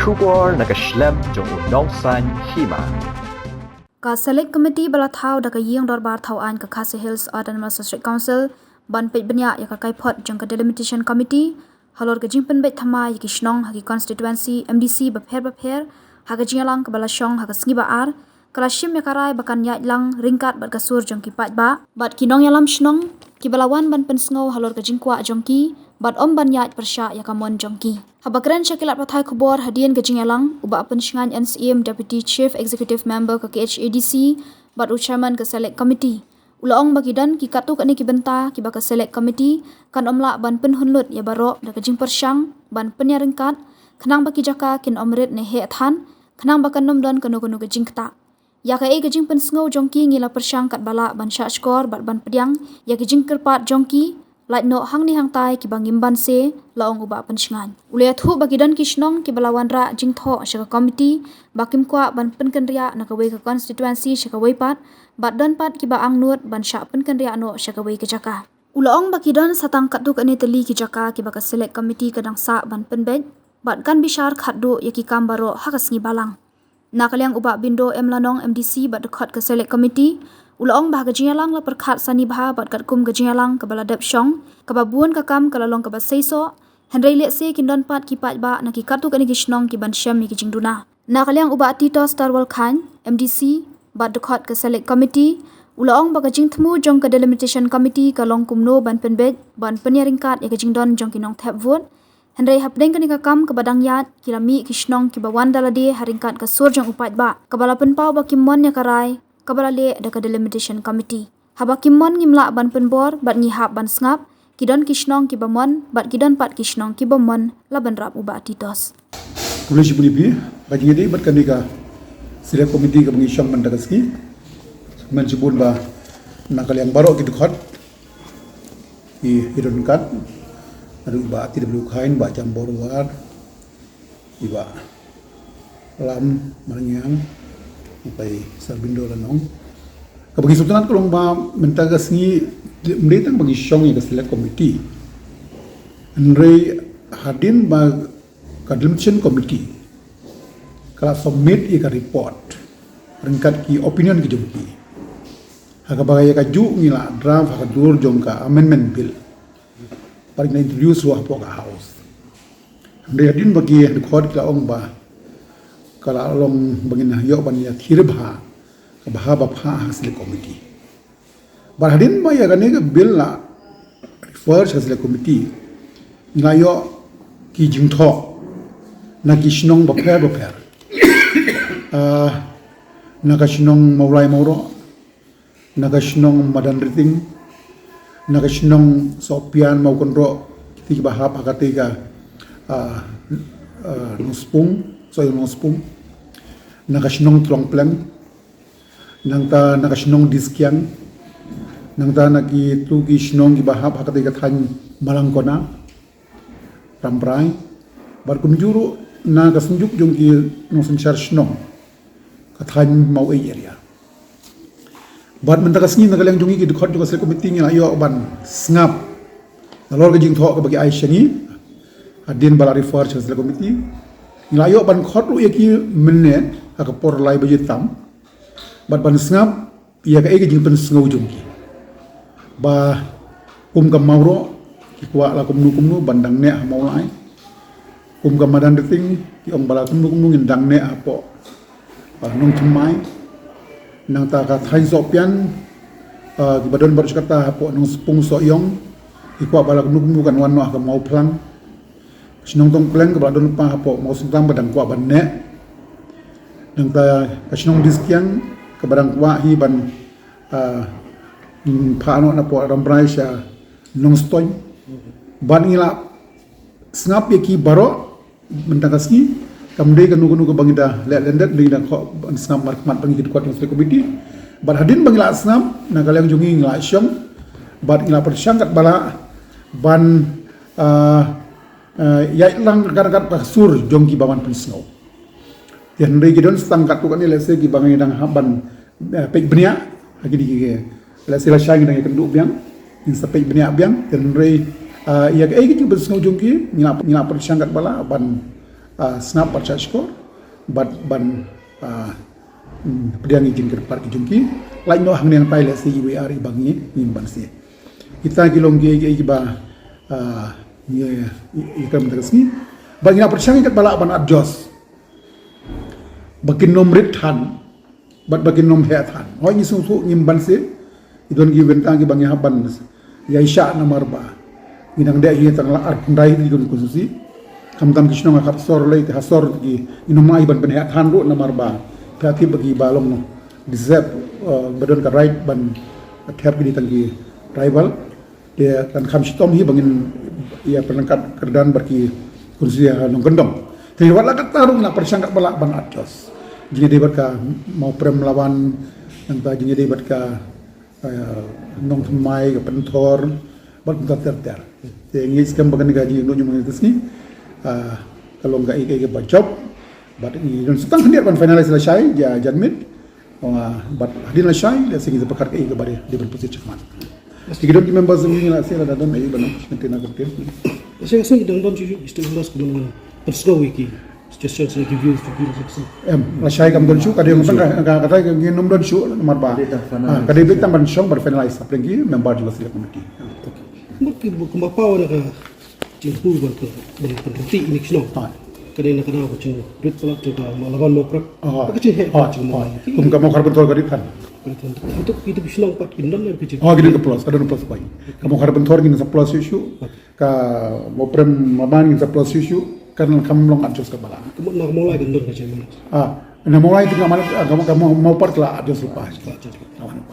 Shubor nakaslem jong unongsan hima. Ka Select Committee bala thau da ka yeng dor bar thau an ka Khasi Hills Autonomous District Council ban pet benya ya ka kai phot jong ka Delimitation Committee halor ka jingpen bet thama ya ki shnong ha ki constituency MDC ba pher ha ka jingalang ka bala shong ha ka sngi ba ar kala shim ya karai bakan ya lang ringkat bat ka sur jong ki pat ba bat kinong ya lam shnong ki bala wan ban pen sngo halor ka jingkwa jong ki bat om ban ya persya ya ka mon jong ki habakran syakilat pathai khubor hadian ka jingalang uba pen shngan NCM Deputy Chief Executive Member ka KHADC bat chairman ka Select Committee ulaong bagidan ki katu kani ki benta ki baka Select Committee kan omla ban pen hunlut ya baro da ka jing persyang ban pen ya ringkat khnang baki jaka kin omrit ne he than khnang bakan nom don kanu ka jing kta ya ka e ka jing pen sngo jongki ngila persyang kat bala ban sha skor bat ban pediang ya ki jing kerpat jongki lait no hang ni hang tai ki bangim ban se laong uba pen shngan ule thu bagidan ki shnong ki balawan ra jing tho shaka committee bakim kwa ban pen kan ria na ka we ka constituency shaka we pat bat don pat ki ba ang nuat ban sha pen kan ria no shaka we ka jaka ulaong bagidan satang kat du ka ni teli ki jaka ki baka Select Committee kadang sa ban pen bet bat kan bishar khat du ya ki kam baro hakas ngi balang nakalyang uba bindo emlanong MDC bat dekat ke Select Committee ulaong bah gajialang la perkhat sani bah bat kat kum gajialang ke bala dap syong ke babuan ka kam ke lalong ke ba seiso henrei le se kindon pat ki pat ba na ki katu kani gishnong ki ban syam ki jingduna nakalyang uba Tito Starwal Khan MDC bat dekat ke Select Committee ulaong ba gajing thmu jong ke Delimitation Committee ka long kumno ban penbet ban penyaringkat ya gajingdon jong kinong thap vote henrei hapdeng kani ka kam ke badang yat kilami kishnong ki bawan dalade haringkat ka sur jong upat ba ka bala penpau ba kimmon ya karai kabala le da ka Delimitation Committee haba kimmon ngimla ban penbor bat ngi hap ban sngap kidon kishnong ki bamon bat kidon pat kishnong ki bamon laban rap uba Titos Polisi Bulipi bagi ngedi bat kanika Select Committee ka bangi syam mandagaski menjibun ba nakal yang barok gitu khot I hidon kat adu ba TW kain ba jam borwar iba lam marangyang sampai sarbindo lanong kabagi sultanat kolong ba mentagas ni mendetang bagi syong ke Select Committee Andre hadin ba ka Delimitation Committee kala submit ka report ringkat ki opinion ki jongki haga bagaya ka ju ngila draft haga dur jongka amendment bill paling na introduce wa po ka house Andre hadin bagi record ka ong ba kala long bangina yo ban ya thirbha ka bahaba pha Select Committee barhadin ba ya gane ka bill la refer sa Select Committee ngayo ki jingtho na kishnong ba pher na kashnong maurai mauro na kashnong madan riting na kashnong sopian mau konro ti bahab akatiga nuspung soy nuspung nakasnong tlong plem nangta nakasnong diskyang nangta naki tugi snong gibahap hakati kathan malangkona ramprai bar kunjuru na kasunjuk jongki nong sanchar snong kathan mau area bar mentakas ngi nagalang jongi ki dkhot Select Committee ngi ayo ban snap nalor ka jing tho ka bagi aishani adin bala refer Select Committee ngayo ban khot ru yaki minne aka por lai baje tam bat ban snap ya ka ege jing pen sngo jongki ba ka mauro ki kwa la kumnu bandang ne maulai ka madan deting ki ong bala kumnu ngindang ne apo nong thmai nang ta ka thai sopian ki badon bar kata apo nong spung so yong ki kwa bala kumnu kan wan no ka mau plang sinong tong kleng ke badon pa apo mau sentang badang kwa ban ne nang ta kasinong diskiang ke badang kwa hi ban phano na po ramprai sya nong stoy ban ila snap ye ki baro mentagasni kamde kanu ke bangida lendet dina kho snap markmat bangi ki kwat Select Committee ban hadin bangila snap na kalang jungi ngla syong ban ila persangkat bala ban ya lang kat pasur jongki bawan pensau yan re gidon stangkat tu kan ile se ki bangai dang haban pe bnia hagi di la sila shang dang kendu biang in sa pe bnia biang yan re ya ke ki pensau jongki ngila persangkat bala ban snap baca skor ban pediang izin ke park jungki lain no hang yang pilot si UAR bangi nimban si kita kilong ge ba ikam terusni bagi na percaya kat balak ban adjust bakin nomrit han bakin nom het han ho ni susu nimban si idon gi bentang gi bangi haban ya isya nomor ba ginang dia hi tang la ardai di don kususi kamtam kishno ngakap sor lei te hasor gi inomai ban het han ro nomor ba kaki bagi balong no disep badon ka right ban tap di tangki rival dia kan kham shitom hi bangin ia penangkat kerdan bagi kursi nong gendong jadi wala kat tarung na persangkat balak ban adjust jadi debat ka mau prem lawan nang ta jadi debat ka nong thmai ka pentor bat ter te ngi skam bagan gaji no nyum ngi tsni kalau enggak ike bacop bat ini don setang hendak ban finalis la syai ja jadmit bat hadin la syai la segi pakar ke ike bare di berposisi cemat Jika don members ini la sela dan ai ban nanti nak kerja Saya rasa kita don cuci istilah dengan personal wiki suggestions like reviews section la syai kam don shu kada yang tang kata ngi nom don shu nomor ba kada bitam ban syong bar finalis aprengi member di sela committee mungkin kumbapaw na ka cingpu ban penting ini kisno kadang nak kenal kucing duit pelak tu dah malawan mau prak kecil hebat kum kamu harus betul kali kan itu kisno pat kindan yang kecil gini ke plus ada plus baik kamu harus betul gini sa plus issue ka mau prem maban gini sa plus issue kan kamu long adjust ke bala kamu nak mulai kindan kecil mana na mulai tinggal mana kamu mau part lah adjust lepas kawan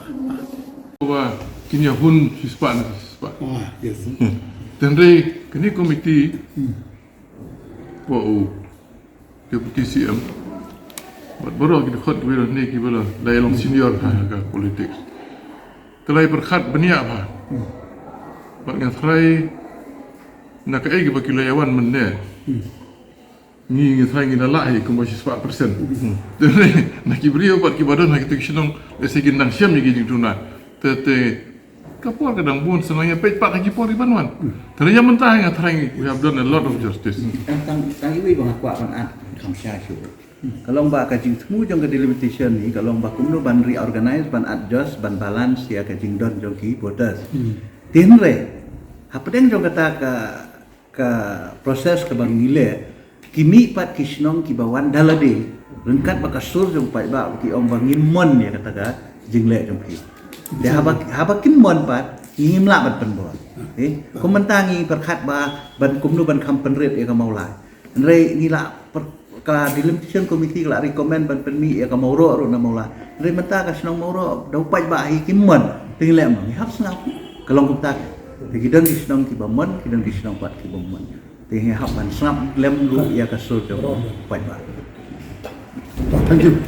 Wah, kini hun sispa na sispa. Yes. Tenre kini komiti po deputy CM. Baru kita khot bila ni kita dalam senior ka politik. Telai perkhat benia apa? Bak yang try nak ai ke kilayawan menne. Ni try ngina lahi kuma sispa persen. Tenre nak kibrio bat kibadon nak kita kisnong lesegin nang siam ni gini tuna. Tete kapor kadang bun senangnya pej pak kaki pori banuan. Ternyata mentah yang terang we have done a lot of justice. Tang iwi bang aku akan kam sya syu. Kalau mbak kajing temu jong ke delimitation ni kalau mbak kumno ban reorganize ban adjust ban balance ya kajing don jong ki voters. Tinre hapdeng jong kata ka proses ke bang ngile kimi pat kisnong ki bawan dalade rengkat bakasur jong pai ba ki om bangin mon ya kata ka jingle jong ki. Dia habakin mon pat ingin melak ban penbon. Komentangi perkat ba ban kumnu ban kam penret ya kamau lai. Re ngila kala delimitation committee kala recommend ban penmi ya kamau ro na mau lai. Re menta ka senong mau ro dau pai ba hi kin mon ting lem ngi hap snap kalong kumta. Kidang di senong ki ba mon kidang di senong pat ki ba mon. Ting hap ban snap lem lu ya ka so pai ba. Thank you.